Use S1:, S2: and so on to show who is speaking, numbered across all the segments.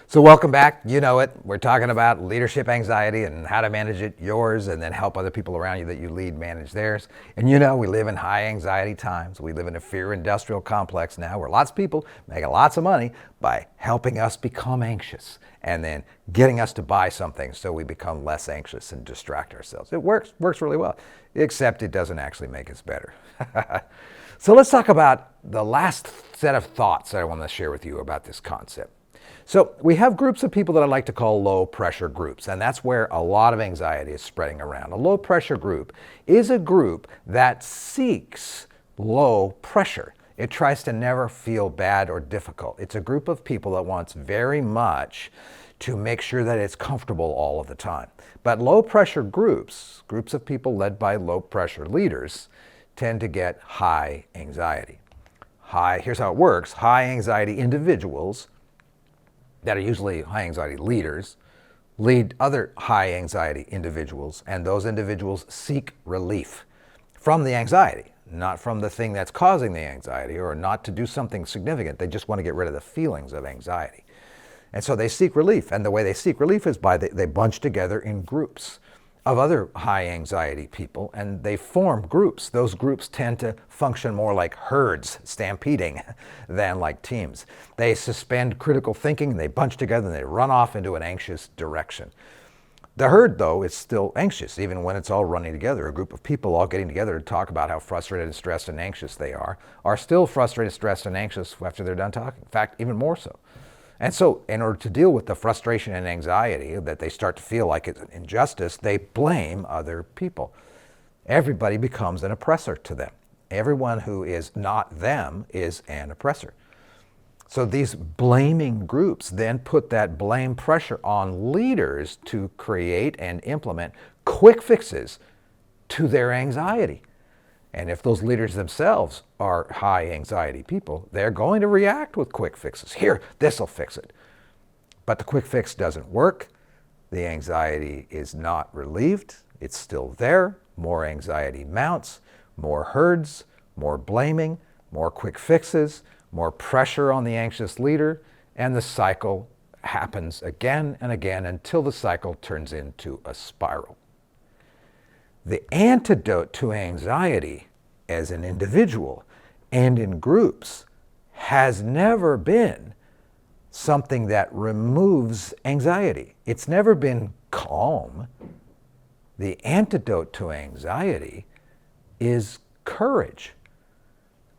S1: So welcome back. You know it. We're talking about leadership anxiety and how to manage it, yours, and then help other people around you that you lead manage theirs. And you know, we live in high anxiety times. We live in a fear industrial complex now where lots of people make lots of money by helping us become anxious and then getting us to buy something so we become less anxious and distract ourselves. It works really well, except it doesn't actually make us better. So let's talk about the last set of thoughts that I want to share with you about this concept. So we have groups of people that I like to call low pressure groups, and that's where a lot of anxiety is spreading around. A low pressure group is a group that seeks low pressure. It tries to never feel bad or difficult. It's a group of people that wants very much to make sure that it's comfortable all of the time. But low pressure groups of people led by low pressure leaders, tend to get high anxiety. Here's how it works. High anxiety individuals that are usually high anxiety leaders lead other high anxiety individuals, and those individuals seek relief from the anxiety, not from the thing that's causing the anxiety or not to do something significant. They just want to get rid of the feelings of anxiety. And so they seek relief, and the way they seek relief is by they bunch together in groups of other high anxiety people, and they form groups. Those groups tend to function more like herds stampeding than like teams. They suspend critical thinking, they bunch together, and they run off into an anxious direction. The herd, though, is still anxious, even when it's all running together. A group of people all getting together to talk about how frustrated and stressed and anxious they are still frustrated, stressed, and anxious after they're done talking. In fact, even more so. And so in order to deal with the frustration and anxiety that they start to feel like it's an injustice, they blame other people. Everybody becomes an oppressor to them. Everyone who is not them is an oppressor. So these blaming groups then put that blame pressure on leaders to create and implement quick fixes to their anxiety. And if those leaders themselves are high anxiety people, they're going to react with quick fixes. Here, this'll fix it. But the quick fix doesn't work. The anxiety is not relieved. It's still there. More anxiety mounts, more herds, more blaming, more quick fixes, more pressure on the anxious leader, and the cycle happens again and again until the cycle turns into a spiral. The antidote to anxiety as an individual and in groups has never been something that removes anxiety. It's never been calm. The antidote to anxiety is courage.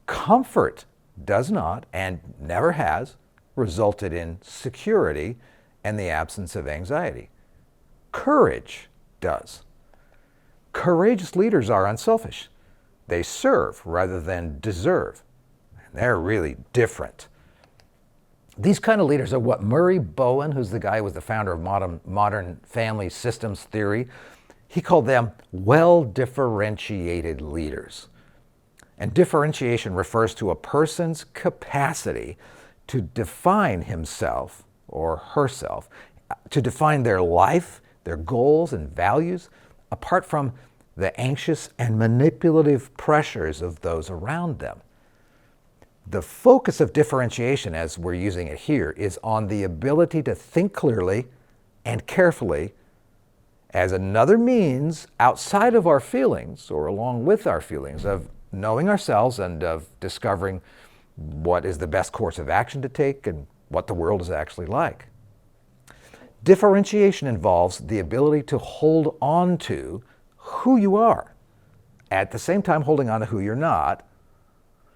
S1: Comfort does not and never has resulted in security and the absence of anxiety. Courage does. Courageous leaders are unselfish. They serve rather than deserve. And they're really different. These kind of leaders are what Murray Bowen, who's the guy who was the founder of modern family systems theory, he called them well-differentiated leaders. And differentiation refers to a person's capacity to define himself or herself, to define their life, their goals and values, apart from the anxious and manipulative pressures of those around them. The focus of differentiation, as we're using it here, is on the ability to think clearly and carefully as another means outside of our feelings or along with our feelings of knowing ourselves and of discovering what is the best course of action to take and what the world is actually like. Differentiation involves the ability to hold on to who you are, at the same time holding on to who you're not.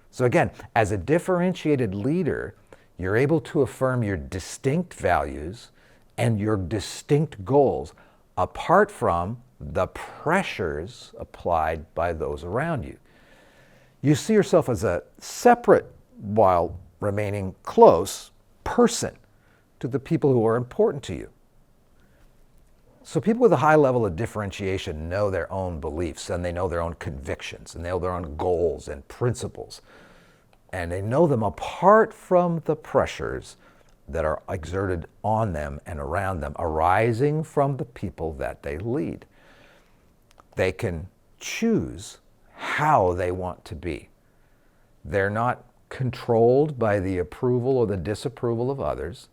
S1: So again, as a differentiated leader, you're able to affirm your distinct values and your distinct goals apart from the pressures applied by those around you. You see yourself as a separate, while remaining close, person to the people who are important to you. So people with a high level of differentiation know their own beliefs and they know their own convictions and they know their own goals and principles. And they know them apart from the pressures that are exerted on them and around them, arising from the people that they lead. They can choose how they want to be. They're not controlled by the approval or the disapproval of others.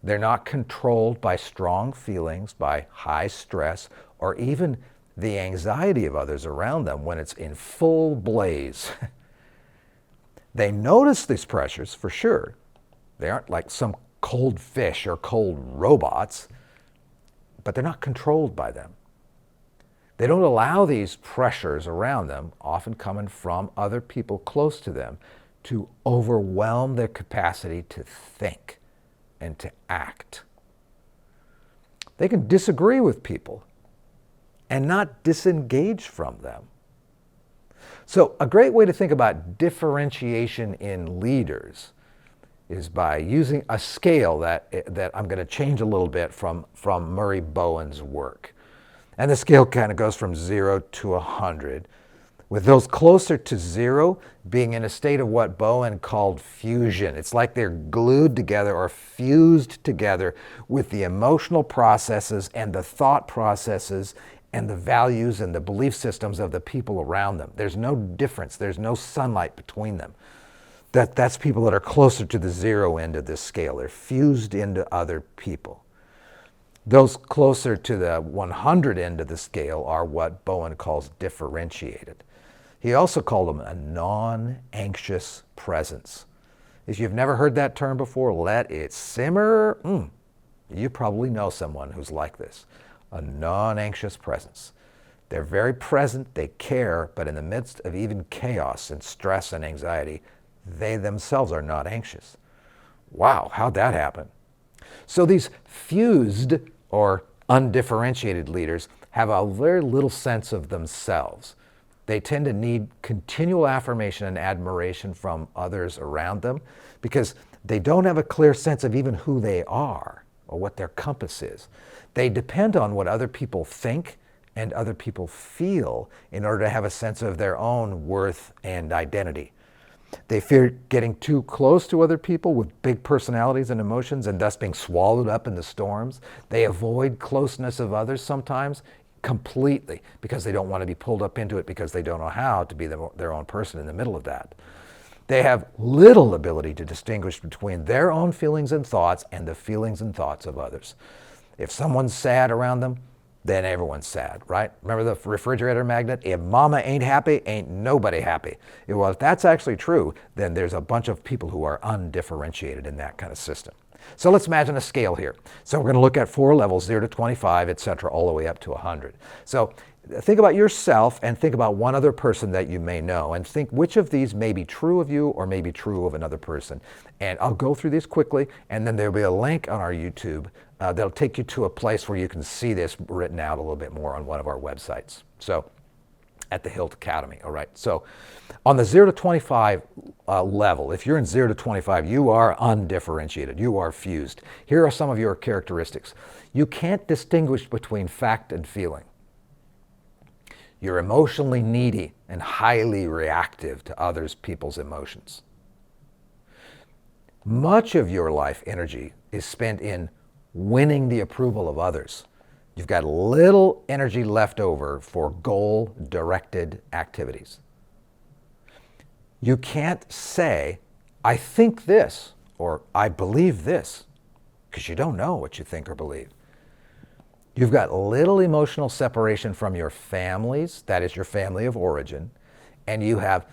S1: They're not controlled by strong feelings, by high stress, or even the anxiety of others around them when it's in full blaze. They notice these pressures for sure. They aren't like some cold fish or cold robots, but they're not controlled by them. They don't allow these pressures around them, often coming from other people close to them, to overwhelm their capacity to think and to act. They can disagree with people and not disengage from them. So a great way to think about differentiation in leaders is by using a scale that I'm going to change a little bit from Murray Bowen's work. And the scale kind of goes from 0 to 100, with those closer to 0 being in a state of what Bowen called fusion. It's like they're glued together or fused together with the emotional processes and the thought processes and the values and the belief systems of the people around them. There's no difference. There's no sunlight between them. That's people that are closer to the 0 end of this scale. They're fused into other people. Those closer to the 100 end of the scale are what Bowen calls differentiated. He also called them a non-anxious presence. If you've never heard that term before, let it simmer. You probably know someone who's like this. A non-anxious presence. They're very present, they care, but in the midst of even chaos and stress and anxiety, they themselves are not anxious. Wow, how'd that happen? So these fused or undifferentiated leaders have a very little sense of themselves. They tend to need continual affirmation and admiration from others around them because they don't have a clear sense of even who they are or what their compass is. They depend on what other people think and other people feel in order to have a sense of their own worth and identity. They fear getting too close to other people with big personalities and emotions and thus being swallowed up in the storms. They avoid closeness of others sometimes completely because they don't want to be pulled up into it because they don't know how to be their own person in the middle of that. They have little ability to distinguish between their own feelings and thoughts and the feelings and thoughts of others. If someone's sad around them, then everyone's sad, right? Remember the refrigerator magnet? If mama ain't happy, ain't nobody happy. Well, if that's actually true, then there's a bunch of people who are undifferentiated in that kind of system. So let's imagine a scale here. So we're going to look at 4 levels, 0 to 25, etc., all the way up to 100. So think about yourself and think about one other person that you may know and think which of these may be true of you or may be true of another person. And I'll go through these quickly, and then there'll be a link on our YouTube that'll take you to a place where you can see this written out a little bit more on one of our websites. So at the HILTacademy, all right? So on the 0 to 25 level, if you're in 0 to 25, you are undifferentiated, you are fused. Here are some of your characteristics. You can't distinguish between fact and feeling. You're emotionally needy and highly reactive to others' people's emotions. Much of your life energy is spent in winning the approval of others. You've got little energy left over for goal-directed activities. You can't say, I think this, or I believe this, because you don't know what you think or believe. You've got little emotional separation from your families, that is your family of origin, and you have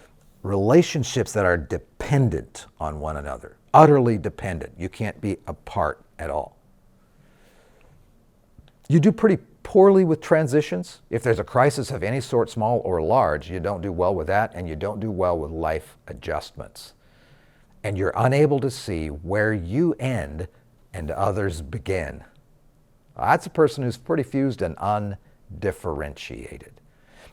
S1: relationships that are dependent on one another, utterly dependent. You can't be apart at all. You do pretty poorly with transitions. If there's a crisis of any sort, small or large, you don't do well with that, and you don't do well with life adjustments. And you're unable to see where you end and others begin. That's a person who's pretty fused and undifferentiated.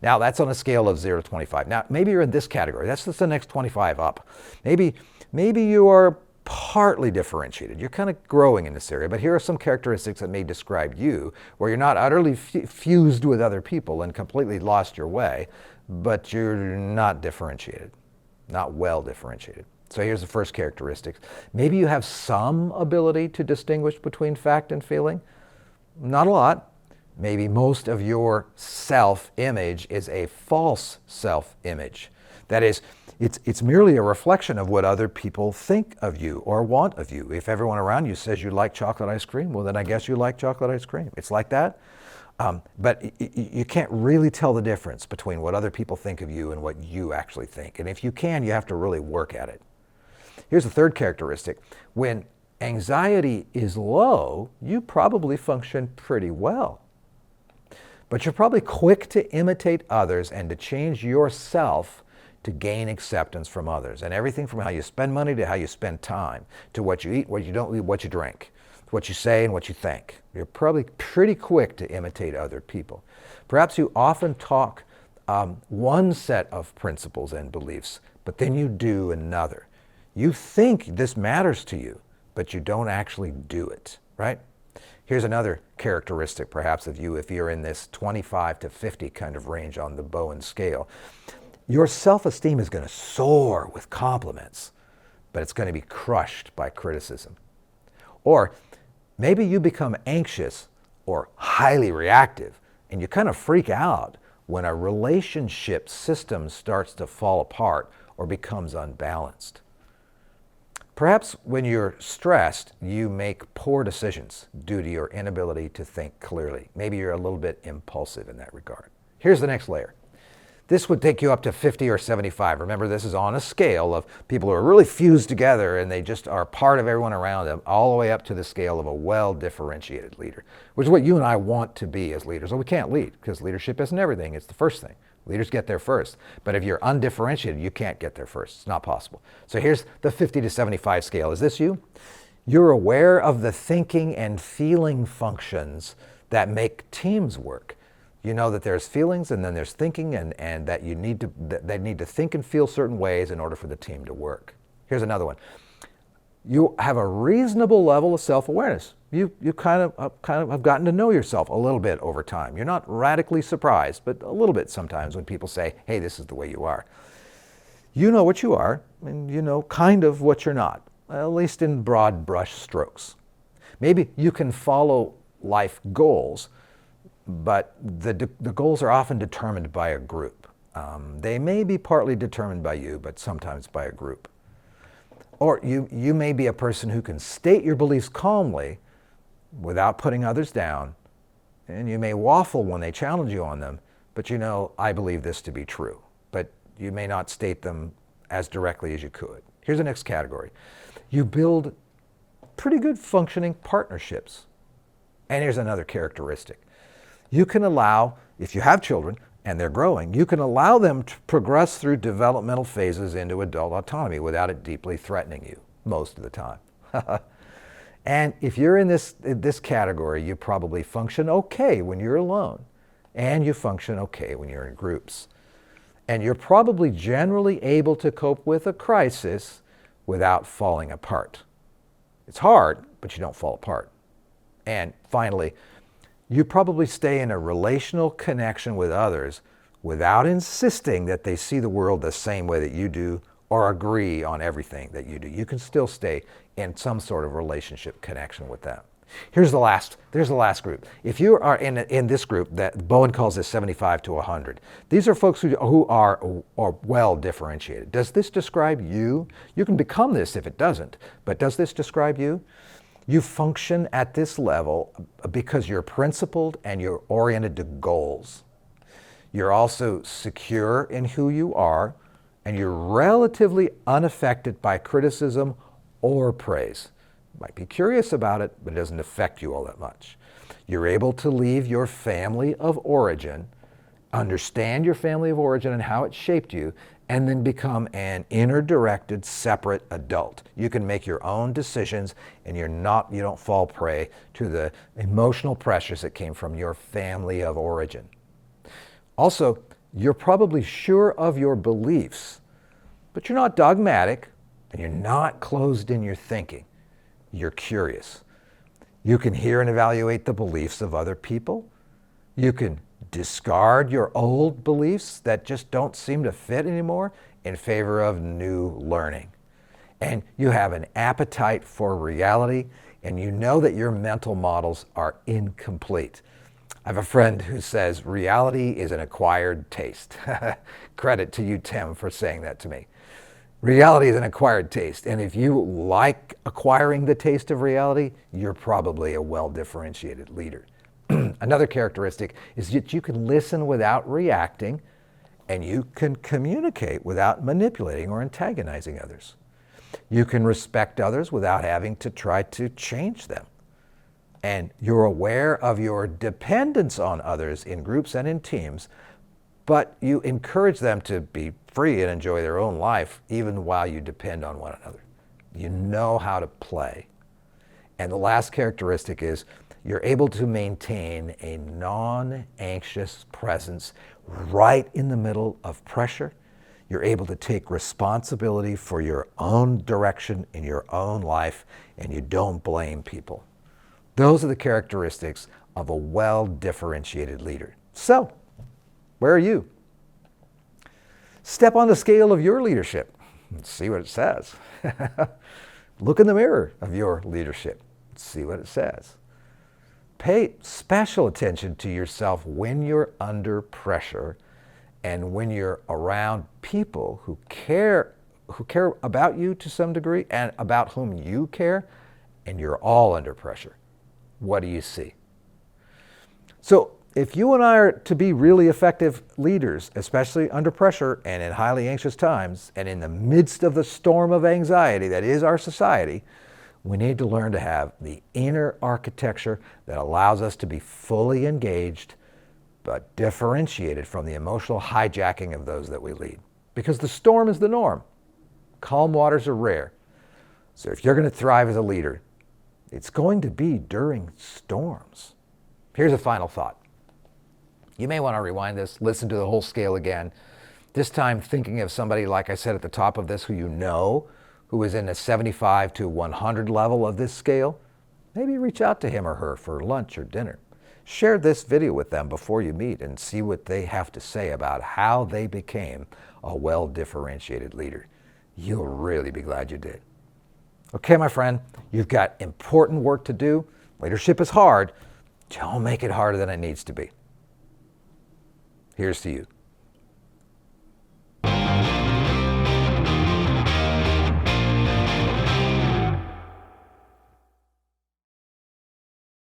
S1: Now, that's on a scale of 0 to 25. Now, maybe you're in this category. That's just the next 25 up. Maybe you are partly differentiated. You're kind of growing in this area, but here are some characteristics that may describe you, where you're not utterly fused with other people and completely lost your way, but you're not differentiated, not well differentiated. So here's the first characteristic. Maybe you have some ability to distinguish between fact and feeling. Not a lot. Maybe most of your self-image is a false self-image. That is, it's merely a reflection of what other people think of you or want of you. If everyone around you says you like chocolate ice cream, well, then I guess you like chocolate ice cream. It's like that. But you can't really tell the difference between what other people think of you and what you actually think. And if you can, you have to really work at it. Here's the third characteristic. When anxiety is low, you probably function pretty well. But you're probably quick to imitate others and to change yourself to gain acceptance from others. And everything from how you spend money to how you spend time, to what you eat, what you don't eat, what you drink, what you say and what you think. You're probably pretty quick to imitate other people. Perhaps you often talk one set of principles and beliefs, but then you do another. You think this matters to you, but you don't actually do it, right? Here's another characteristic perhaps of you if you're in this 25 to 50 kind of range on the Bowen scale. Your self-esteem is going to soar with compliments, but it's going to be crushed by criticism. Or maybe you become anxious or highly reactive, and you kind of freak out when a relationship system starts to fall apart or becomes unbalanced. Perhaps when you're stressed, you make poor decisions due to your inability to think clearly. Maybe you're a little bit impulsive in that regard. Here's the next layer. This would take you up to 50 or 75. Remember, this is on a scale of people who are really fused together and they just are part of everyone around them, all the way up to the scale of a well-differentiated leader, which is what you and I want to be as leaders. Well, we can't lead because leadership isn't everything. It's the first thing. Leaders get there first. But if you're undifferentiated, you can't get there first. It's not possible. So here's the 50 to 75 scale. Is this you? You're aware of the thinking and feeling functions that make teams work. You know that there's feelings and then there's thinking and that they need to think and feel certain ways in order for the team to work. Here's another one. You have a reasonable level of self-awareness. You kind of have gotten to know yourself a little bit over time. You're not radically surprised, but a little bit sometimes when people say, hey, this is the way you are. You know what you are, and you know kind of what you're not, at least in broad brush strokes. Maybe you can follow life goals, but the goals are often determined by a group. They may be partly determined by you, but sometimes by a group. Or you may be a person who can state your beliefs calmly without putting others down, and you may waffle when they challenge you on them, but you know, I believe this to be true. But you may not state them as directly as you could. Here's the next category. You build pretty good functioning partnerships. And here's another characteristic. You can allow, if you have children and they're growing, you can allow them to progress through developmental phases into adult autonomy without it deeply threatening you most of the time. And if you're in this category, you probably function okay when you're alone, and you function okay when you're in groups. And you're probably generally able to cope with a crisis without falling apart. It's hard, but you don't fall apart. And finally, you probably stay in a relational connection with others without insisting that they see the world the same way that you do or agree on everything that you do. You can still stay in some sort of relationship connection with them. There's the last group. If you are in this group that Bowen calls this 75 to 100, these are folks who are well differentiated. Does this describe you? You can become this if it doesn't, but does this describe you? You function at this level because you're principled and you're oriented to goals. You're also secure in who you are, and you're relatively unaffected by criticism or praise. You might be curious about it, but it doesn't affect you all that much. You're able to leave your family of origin, understand your family of origin and how it shaped you, and then become an inner-directed, separate adult. You can make your own decisions, and you don't fall prey to the emotional pressures that came from your family of origin. Also, you're probably sure of your beliefs, but you're not dogmatic, and you're not closed in your thinking. You're curious. You can hear and evaluate the beliefs of other people. You can discard your old beliefs that just don't seem to fit anymore in favor of new learning. And you have an appetite for reality, and you know that your mental models are incomplete. I have a friend who says reality is an acquired taste. Credit to you, Tim, for saying that to me. Reality is an acquired taste, and if you like acquiring the taste of reality, you're probably a well-differentiated leader. Another characteristic is that you can listen without reacting, and you can communicate without manipulating or antagonizing others. You can respect others without having to try to change them. And you're aware of your dependence on others in groups and in teams, but you encourage them to be free and enjoy their own life even while you depend on one another. You know how to play. And the last characteristic is you're able to maintain a non-anxious presence right in the middle of pressure. You're able to take responsibility for your own direction in your own life, and you don't blame people. Those are the characteristics of a well-differentiated leader. So, where are you? Step on the scale of your leadership and see what it says. Look in the mirror of your leadership and see what it says. Pay special attention to yourself when you're under pressure and when you're around people who care about you to some degree and about whom you care, and you're all under pressure. What do you see? So if you and I are to be really effective leaders, especially under pressure and in highly anxious times and in the midst of the storm of anxiety that is our society, we need to learn to have the inner architecture that allows us to be fully engaged but differentiated from the emotional hijacking of those that we lead. Because the storm is the norm. Calm waters are rare. So if you're going to thrive as a leader, it's going to be during storms. Here's a final thought. You may want to rewind this, listen to the whole scale again. This time thinking of somebody, like I said at the top of this, who you know, who is in the 75 to 100 level of this scale. Maybe reach out to him or her for lunch or dinner. Share this video with them before you meet and see what they have to say about how they became a well-differentiated leader. You'll really be glad you did. Okay, my friend, you've got important work to do. Leadership is hard. Don't make it harder than it needs to be. Here's to you.